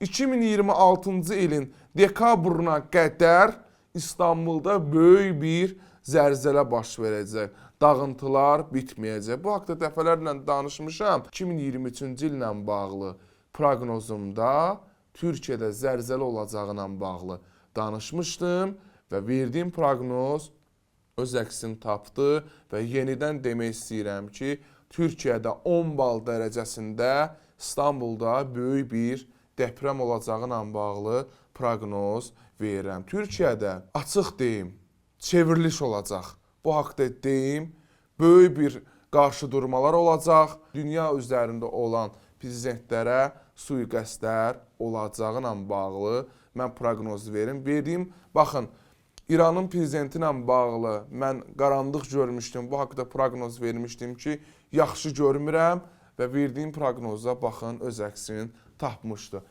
2026-cı ilin dekabrına qədər İstanbulda böyük bir zəlzələ baş verəcək. Dağıntılar bitməyəcək. Bu haqda dəfələrlə danışmışam. 2023-cü illə bağlı proqnozumda Türkiyədə zəlzələ olacağına bağlı danışmışdım və verdiyim proqnoz öz əksini tapdı və yenidən demək istəyirəm ki, Türkiyədə 10 bal dərəcəsində İstanbulda böyük bir deprem olacağına bağlı proqnoz verirəm. Türkiyədə açıq deyim, çevriliş olacaq. Bu haqda deyim, böyük bir qarşıdurmalar olacaq. Dünya üzərində olan prezidentlərə sui-qəsdlər olacağına bağlı mən proqnoz verim. Verdiyim, baxın, İranın prezidenti ilə bağlı mən qaranlıq görmüşdüm. Bu haqda proqnoz vermişdim ki, yaxşı görmürəm və verdiyim proqnoza baxın öz əksini tapmışdı.